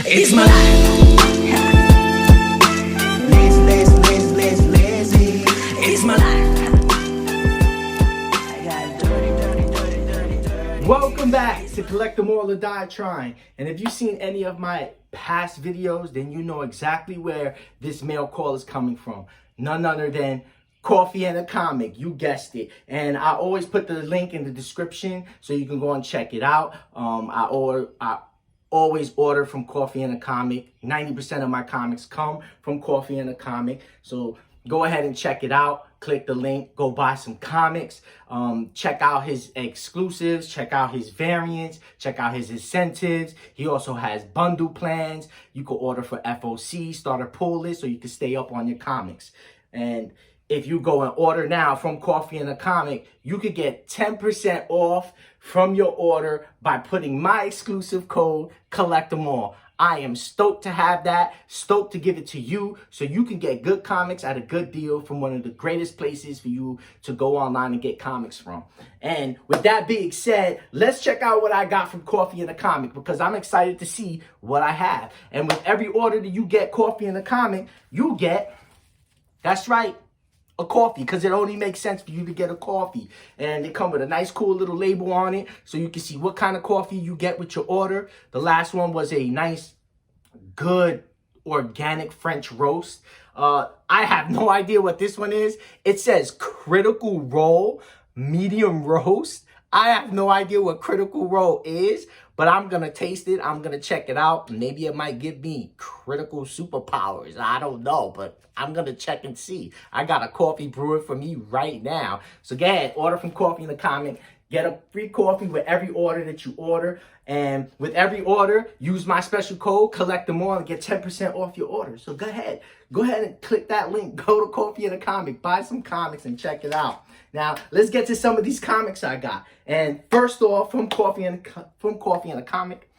It's my life. Lazy, lazy, lazy, lazy, lazy. It's my life. I got dirty. Welcome back to Collect Them All or Die Trying. And if you've seen any of my past videos, then you know exactly where this mail call is coming from. None other than Coffee and a Comic. You guessed it. And I always put the link in the description so you can go and check it out. I always order from Coffee and a Comic. 90% of my comics come from Coffee and a Comic. So go ahead and check it out. Click the link. Go buy some comics. Check out his exclusives. Check out his variants. Check out his incentives. He also has bundle plans. You can order for FOC, start a pull list, so you can stay up on your comics. And if you go and order now from Coffee and a Comic, you could get 10% off from your order by putting my exclusive code, Collect Them All. I am stoked to have that, stoked to give it to you so you can get good comics at a good deal from one of the greatest places for you to go online and get comics from. And with that being said, let's check out what I got from Coffee and a Comic because I'm excited to see what I have. And with every order that you get Coffee and a Comic, you get, that's right, a coffee, because it only makes sense for you to get a coffee. And they come with a nice cool little label on it so you can see what kind of coffee you get with your order. The last one was a nice, good, organic French roast. I have no idea what this one is. It says Critical Role Medium Roast. I have no idea what Critical Role is, but I'm going to taste it. I'm going to check it out. Maybe it might give me critical superpowers. I don't know, but I'm going to check and see. I got a coffee brewer for me right now. So go ahead, order from Coffee and a Comic. Get a free coffee with every order that you order. And with every order, use my special code, Collect Them All, and get 10% off your order. So go ahead and click that link. Go to Coffee and a Comic. Buy some comics and check it out. Now, let's get to some of these comics I got. And first off, from Coffee and a Comic,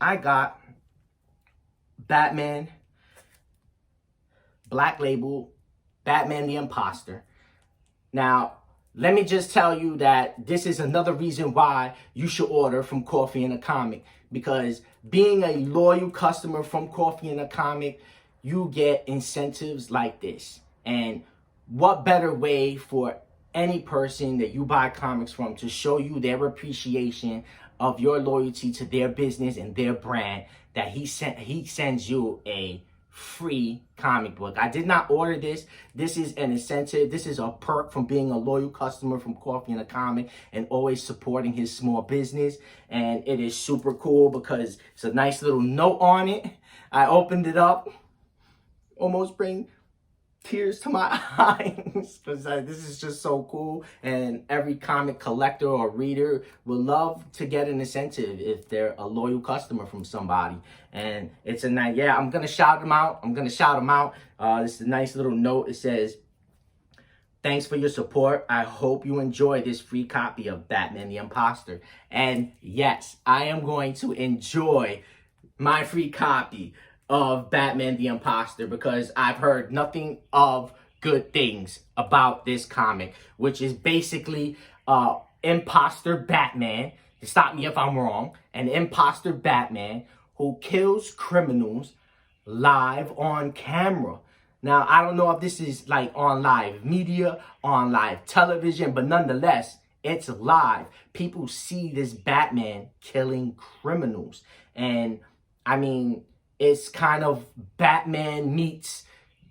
I got Batman, Black Label, Batman the Imposter. Now, let me just tell you that this is another reason why you should order from Coffee and a Comic. Because being a loyal customer from Coffee and a Comic, you get incentives like this. And what better way for any person that you buy comics from to show you their appreciation of your loyalty to their business and their brand that he sends you a free comic book. I did not order this. This is an incentive. This is a perk from being a loyal customer from Coffee and a Comic and always supporting his small business. And it is super cool because it's a nice little note on it. I opened it up, almost bring tears to my eyes because this is just so cool, and every comic collector or reader will love to get an incentive if they're a loyal customer from somebody. And it's a nice, yeah, I'm gonna shout them out. This is a nice little note. It says, "Thanks for your support. I hope you enjoy this free copy of Batman the Imposter." And yes, I am going to enjoy my free copy of Batman the Imposter because I've heard nothing of good things about this comic, which is basically imposter Batman, stop me if I'm wrong, an imposter Batman who kills criminals live on camera. Now, I don't know if this is like on live media, on live television, but nonetheless, it's live. People see this Batman killing criminals. And I mean, it's kind of Batman meets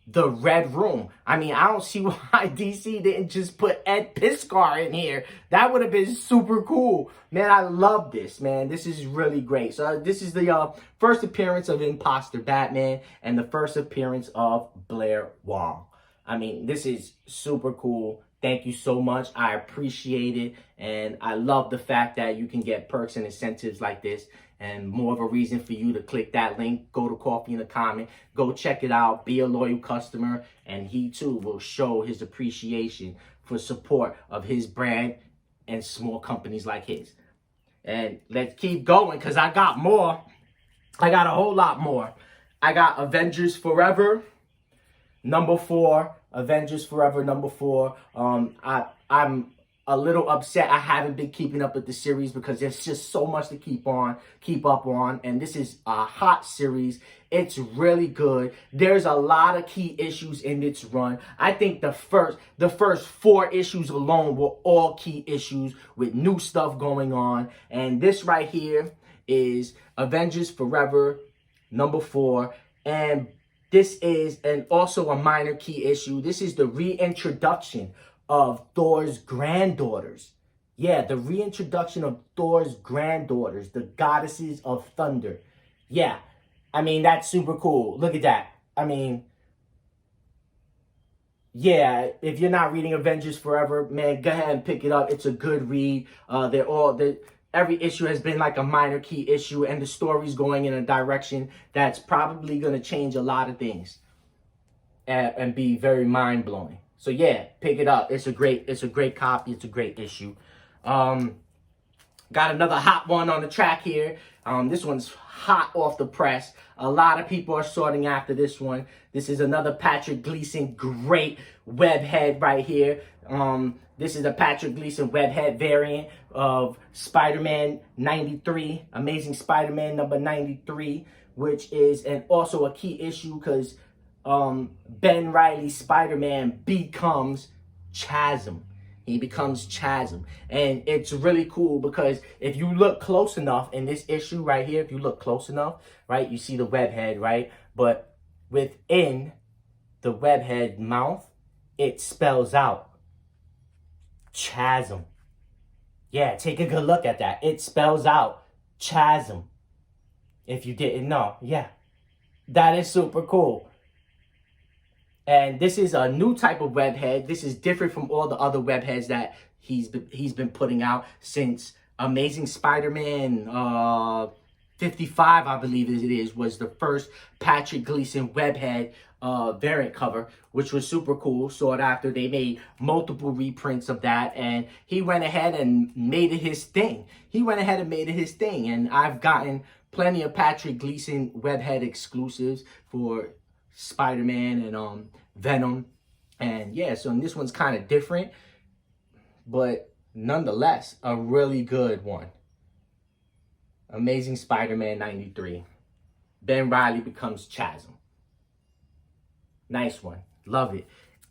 the Red Room. I mean, I don't see why DC didn't just put Ed Piskar in here. That would have been super cool. Man, I love this, man. This is really great. So this is the first appearance of Imposter Batman and the first appearance of Blair Wong. I mean, this is super cool. Thank you so much. I appreciate it. And I love the fact that you can get perks and incentives like this. And more of a reason for you to click that link. Go to Coffee and a Comic. Go check it out. Be a loyal customer. And he too will show his appreciation for support of his brand and small companies like his. And let's keep going because I got more. I got a whole lot more. I got Avengers Forever #4. Avengers Forever #4. I'm a little upset I haven't been keeping up with the series because there's just so much to keep up on, and this is a hot series. It's really good. There's a lot of key issues in its run. I think the first 4 issues alone were all key issues with new stuff going on, and this right here is Avengers Forever number 4, and this is also a minor key issue. This is the reintroduction of Thor's granddaughters. Yeah, the reintroduction of Thor's granddaughters, the goddesses of thunder. Yeah, I mean, that's super cool. Look at that. I mean, yeah, if you're not reading Avengers Forever, man, go ahead and pick it up. It's a good read. Every issue has been like a minor key issue, and the story's going in a direction that's probably going to change a lot of things and be very mind-blowing. So yeah, pick it up. It's a great copy. It's a great issue. Got another hot one on the track here. This one's hot off the press. A lot of people are sorting after this one. This is another Patrick Gleason great webhead right here. This is a Patrick Gleason webhead variant of Spider-Man 93, Amazing Spider-Man number 93, which is also a key issue because Ben Reilly's Spider-Man becomes Chasm. He becomes Chasm. And it's really cool because if you look close enough in this issue right here, if you look close enough, right, you see the webhead, right? But within the webhead mouth, it spells out Chasm. Yeah, take a good look at that. It spells out Chasm. If you didn't know. Yeah. That is super cool. And this is a new type of webhead. This is different from all the other webheads that he's been putting out since Amazing Spider-Man 55, I believe it is, was the first Patrick Gleason webhead variant cover, which was super cool. Sought after. They made multiple reprints of that, and he went ahead and made it his thing. And I've gotten plenty of Patrick Gleason webhead exclusives for Spider-Man and Venom, and yeah, so this one's kind of different, but nonetheless a really good one. Amazing Spider-Man 93. Ben Reilly becomes Chasm. Nice one. Love it.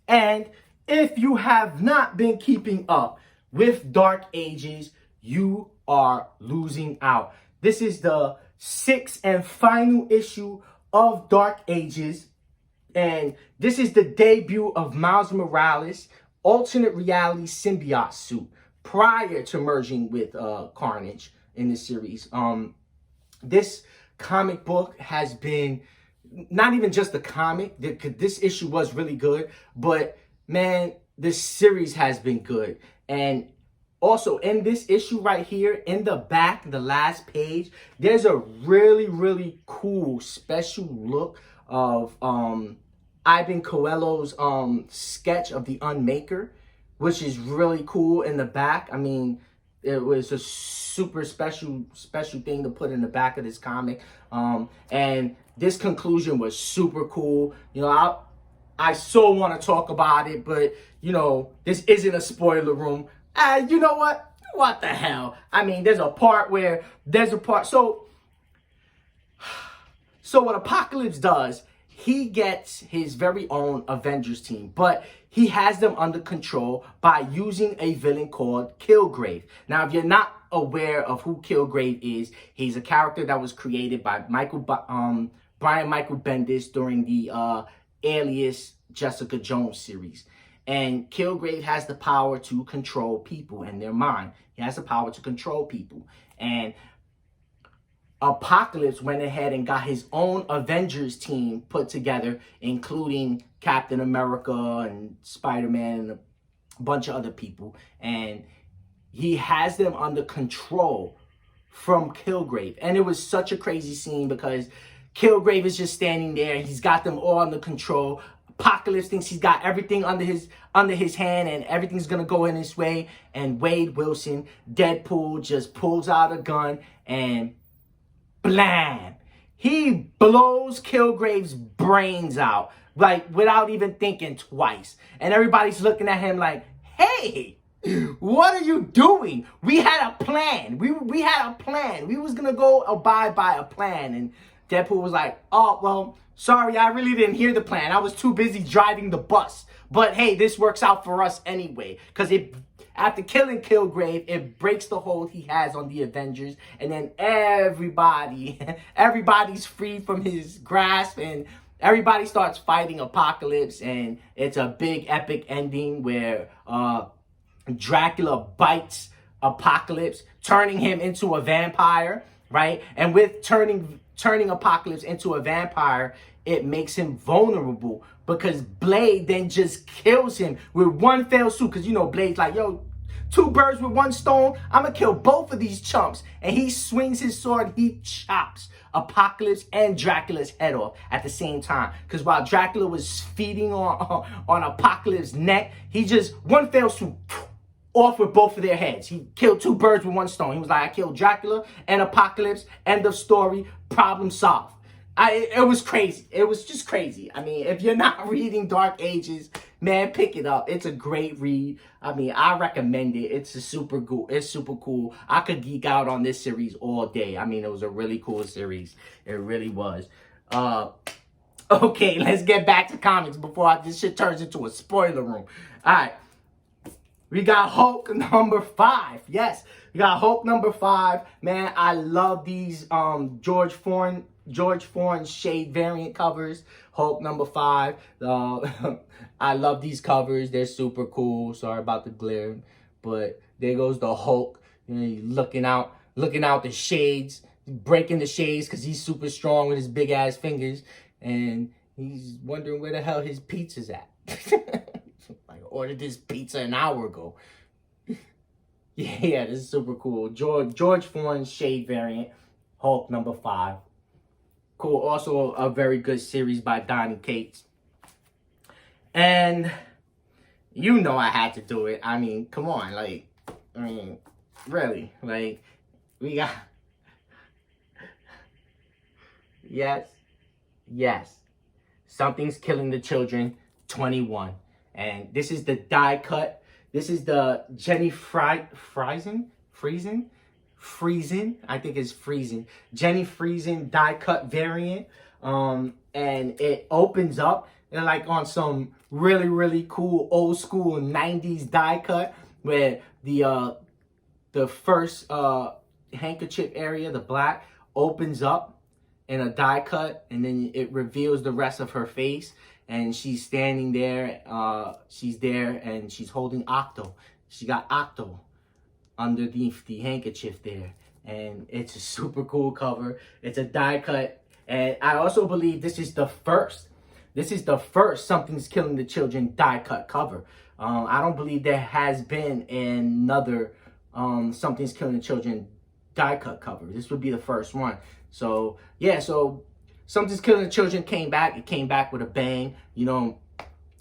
And if you have not been keeping up with Dark Ages, you are losing out. This is the 6th and final issue of Dark Ages. And this is the debut of Miles Morales' alternate reality symbiote suit prior to merging with Carnage in this series. This comic book has been not even just the comic. This issue was really good, but man, this series has been good. And also in this issue right here, in the back, the last page, there's a really, really cool special look of Ivan Coelho's sketch of the Unmaker, which is really cool in the back. I mean, it was a super special thing to put in the back of this comic. And this conclusion was super cool. You know, I so want to talk about it, but you know, this isn't a spoiler room. You know what? What the hell? I mean, there's a part. So what Apocalypse does, he gets his very own Avengers team, but he has them under control by using a villain called Kilgrave. Now, if you're not aware of who Kilgrave is, he's a character that was created by Brian Michael Bendis during the Alias Jessica Jones series. And Kilgrave has the power to control people and their mind. He has the power to control people. And Apocalypse went ahead and got his own Avengers team put together, including Captain America and Spider-Man and a bunch of other people. And he has them under control from Kilgrave. And it was such a crazy scene because Kilgrave is just standing there. He's got them all under control. Apocalypse thinks he's got everything under his hand and everything's gonna go in his way. And Wade Wilson, Deadpool, just pulls out a gun and blam! He blows Kilgrave's brains out, like without even thinking twice. And everybody's looking at him like, hey, What are you doing? We had a plan. We had a plan. We was gonna go abide by a plan. And Deadpool was like, oh, well, sorry, I really didn't hear the plan. I was too busy driving the bus. But hey, this works out for us anyway. Because after killing Kilgrave, it breaks the hold he has on the Avengers. And then everybody's free from his grasp. And everybody starts fighting Apocalypse. And it's a big epic ending where Dracula bites Apocalypse, turning him into a vampire, right? And with turning Apocalypse into a vampire, it makes him vulnerable because Blade then just kills him with one fell swoop. Because, you know, Blade's like, yo, two birds with one stone. I'm going to kill both of these chumps. And he swings his sword. He chops Apocalypse and Dracula's head off at the same time. Because while Dracula was feeding on Apocalypse's neck, he just, one fell swoop, off with both of their heads. He killed two birds with one stone. He was like, I killed Dracula and Apocalypse. End of story. Problem solved. It was crazy. It was just crazy. I mean, if you're not reading Dark Ages, man, pick it up. It's a great read. I mean, I recommend it. It's super cool. I could geek out on this series all day. I mean, it was a really cool series. It really was. Okay, let's get back to comics before this shit turns into a spoiler room. All right. We got Hulk number 5. Yes, we got Hulk number 5. Man, I love these George Foreign shade variant covers. Hulk number 5. I love these covers. They're super cool. Sorry about the glare, but there goes the Hulk. You know, looking out the shades, breaking the shades because he's super strong with his big ass fingers, and he's wondering where the hell his pizza's at. I ordered this pizza an hour ago. Yeah, this is super cool. George Foreign shade variant, Hulk number 5. Cool. Also a very good series by Donny Cates. And you know I had to do it. I mean, come on. Like, I mean, really. Like, we got... Yes. Something's Killing the Children 21. And this is the die cut. This is the Jenny Friesen. I think it's Friesen. Jenny Friesen die cut variant. And it opens up like on some really cool old school 90s die cut where the first handkerchief area, the black, opens up in a die cut, and then it reveals the rest of her face. And she's standing there, she's there, and she's holding Octo. She got Octo underneath the handkerchief there. And it's a super cool cover. It's a die cut. And I also believe this is the first Something's Killing the Children die cut cover. I don't believe there has been another Something's Killing the Children die cut cover. This would be the first one. So, yeah, so... Something's Killing the Children came back. It came back with a bang. You know,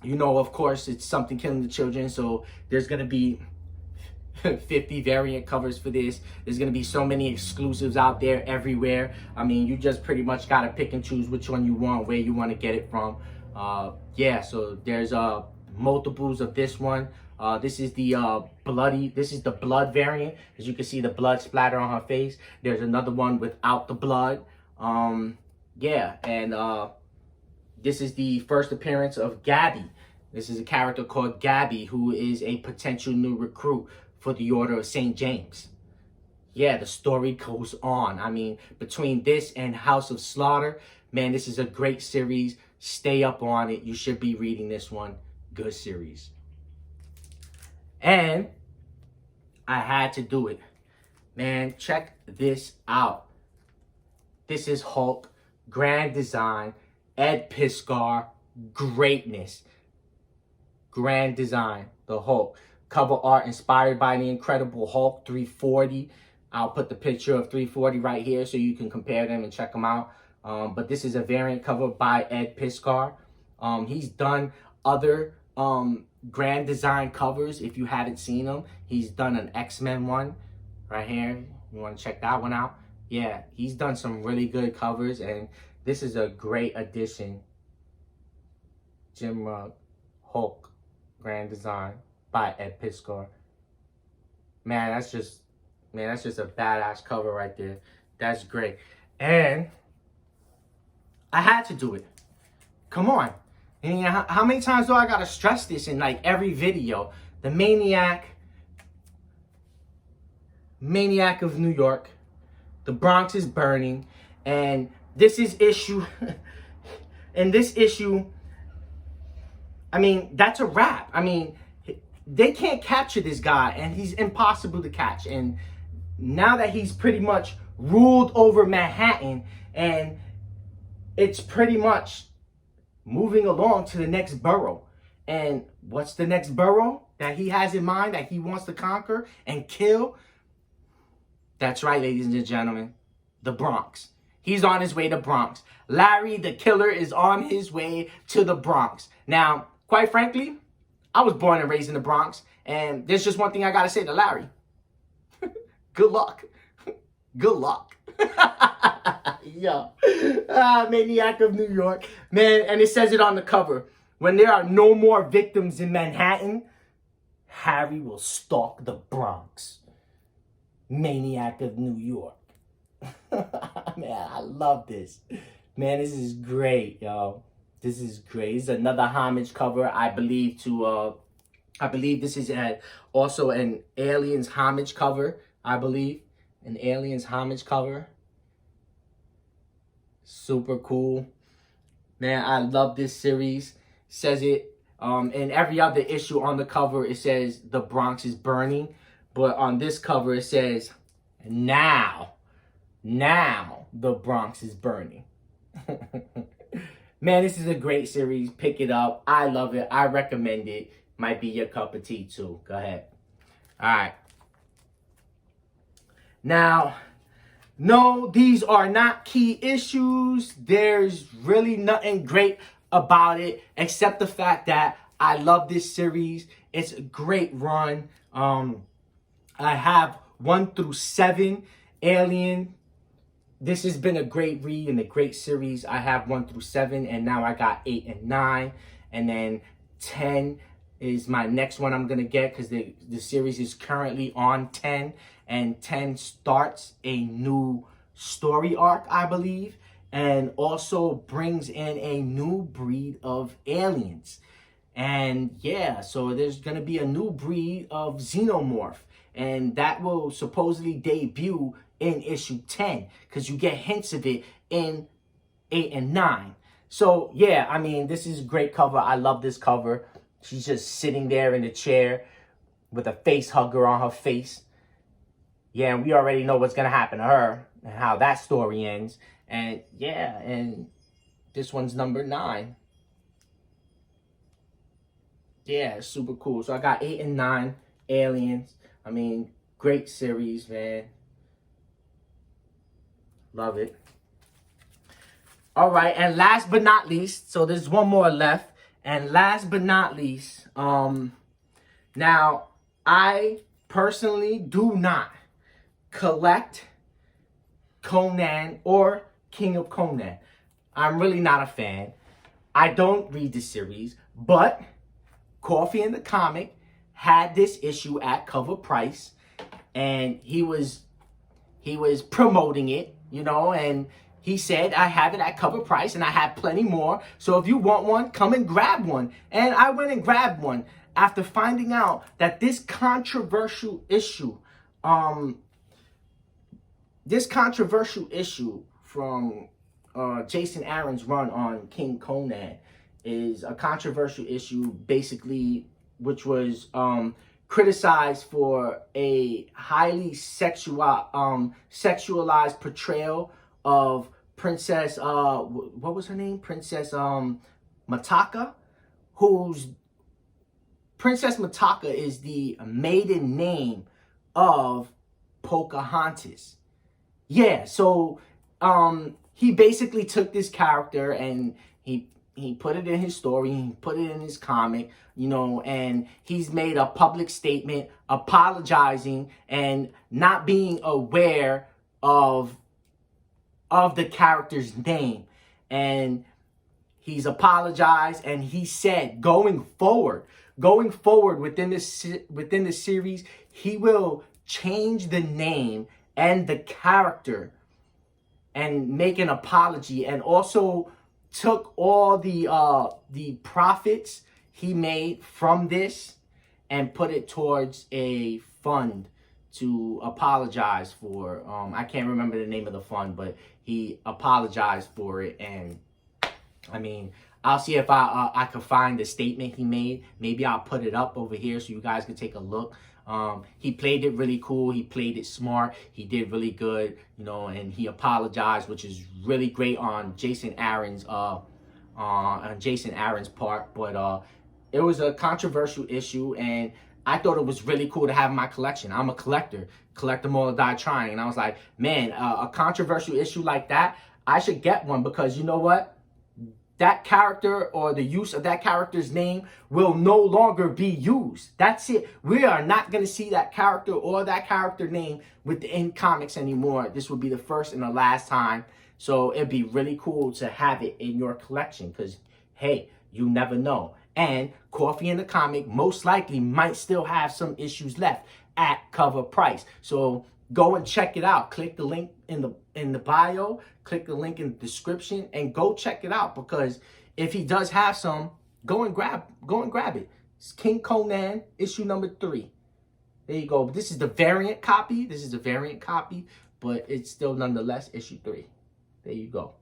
of course, it's Something Killing the Children. So there's going to be 50 variant covers for this. There's going to be so many exclusives out there everywhere. I mean, you just pretty much got to pick and choose which one you want, where you want to get it from. Yeah, so there's multiples of this one. This is the blood variant. As you can see, the blood splatter on her face. There's another one without the blood. Yeah, and this is the first appearance of Gabby. This is a character called Gabby, who is a potential new recruit for the Order of St. James. Yeah, the story goes on. I mean, between this and House of Slaughter, man, this is a great series. Stay up on it. You should be reading this one. Good series. And I had to do it. Man, check this out. This is Hulk. Grand design, Ed Piskor, greatness. Grand design, the Hulk. Cover art inspired by the Incredible Hulk 340. I'll put the picture of 340 right here so you can compare them and check them out. But this is a variant cover by Ed Piskor. He's done other grand design covers if you haven't seen them. He's done an X-Men one right here. You want to check that one out? Yeah, he's done some really good covers, and this is a great addition. Jim Rugg, Hulk, Grand Design by Ed Piskor. Man, that's just a badass cover right there. That's great. And I had to do it. Come on. And how many times do I gotta stress this in like every video? The Maniac of New York. The Bronx is burning. And this is issue. And this issue, I mean, that's a wrap. I mean, they can't capture this guy, and he's impossible to catch. And now that he's pretty much ruled over Manhattan, and it's pretty much moving along to the next borough. And what's the next borough that he has in mind, that he wants to conquer and kill? That's right, ladies and gentlemen, the Bronx. He's on his way to Bronx. Larry the Killer is on his way to the Bronx. Now, quite frankly, I was born and raised in the Bronx, and there's just one thing I gotta say to Larry. Good luck. Good luck. Yeah. Maniac of New York. Man, and it says it on the cover. When there are no more victims in Manhattan, Harry will stalk the Bronx. Maniac of New York. Man, I love this. Man, this is great, yo. This is great. This is another homage cover, I believe, to I believe this is also an Aliens homage cover, I believe. An Aliens homage cover. Super cool. Man, I love this series. Says it in every other issue on the cover, it says the Bronx is burning. But on this cover, it says, now the Bronx is burning. Man, this is a great series. Pick it up. I love it. I recommend it. Might be your cup of tea too. Go ahead. All right. Now, no, these are not key issues. There's really nothing great about it except the fact that I love this series. It's a great run. I have 1 through 7 Alien. This has been a great read and a great series. I have 1 through 7, and now I got 8 and 9. And then 10 is my next one I'm going to get, because the series is currently on 10. And 10 starts a new story arc, I believe. And also brings in a new breed of aliens. And yeah, so there's going to be a new breed of xenomorph. And that will supposedly debut in issue 10, because you get hints of it in 8 and 9. So yeah, I mean, this is a great cover. I love this cover. She's just sitting there in the chair with a face hugger on her face. Yeah, and we already know what's going to happen to her and how that story ends. And yeah, and this one's number 9. Yeah, super cool. So I got 8 and 9 Aliens. I mean, great series, man. Love it. All right, and last but not least, so there's one more left. And last but not least, now, I personally do not collect Conan or King of Conan. I'm really not a fan. I don't read the series, but Coffee and the Comic had this issue at cover price, and he was promoting it, you know, and he said, I have it at cover price, and I have plenty more. So if you want one, come and grab one. And I went and grabbed one after finding out that this controversial issue from Jason Aaron's run on King Conan is a controversial issue, basically, which was criticized for a highly sexualized portrayal of Princess, what was her name? Princess Mitaka, Princess Mitaka is the maiden name of Pocahontas. Yeah, so he basically took this character and he put it in his story, he put it in his comic, you know, and he's made a public statement apologizing and not being aware of the character's name. And he's apologized, and he said going forward within the series, he will change the name and the character and make an apology, and also took all the profits he made from this and put it towards a fund to apologize for. I can't remember the name of the fund, but he apologized for it. And I mean, I'll see if I can find the statement he made. Maybe I'll put it up over here so you guys can take a look. He played it really cool. He played it smart. He did really good, you know, and he apologized, which is really great on Jason Aaron's part. But it was a controversial issue, and I thought it was really cool to have in my collection. I'm a collector. Collect them all or die trying. And I was like, man, a controversial issue like that, I should get one, because you know what? That character or the use of that character's name will no longer be used. That's it. We are not going to see that character or that character name within comics anymore. This will be the first and the last time. So it'd be really cool to have it in your collection, because, hey, you never know. And Coffee and the Comic most likely might still have some issues left at cover price. So go and check it out. Click the link in the bio, click the link in the description, and go check it out, because if he does have some, go and grab it. It's King Conan issue number 3. There you go. But this is the variant copy. But it's still nonetheless issue 3. There you go.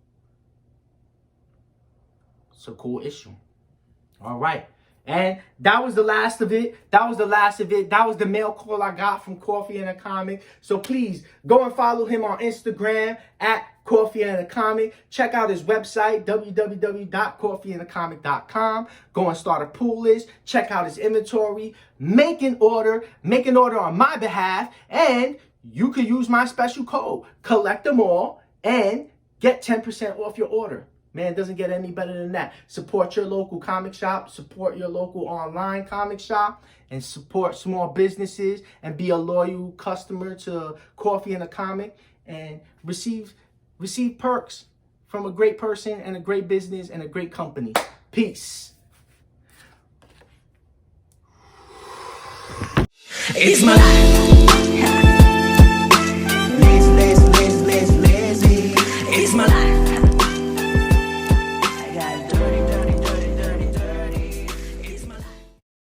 It's a cool issue. All right. And that was the last of it. That was the mail call I got from Coffee and a Comic. So please go and follow him on Instagram at Coffee and a Comic. Check out his website, www.coffeeandacomic.com. Go and start a pull list. Check out his inventory. Make an order on my behalf, and you can use my special code. Collect them all and get 10% off your order. Man, it doesn't get any better than that. Support your local comic shop, support your local online comic shop, and support small businesses, and be a loyal customer to Coffee and a Comic, and receive perks from a great person and a great business and a great company. Peace. It's my life.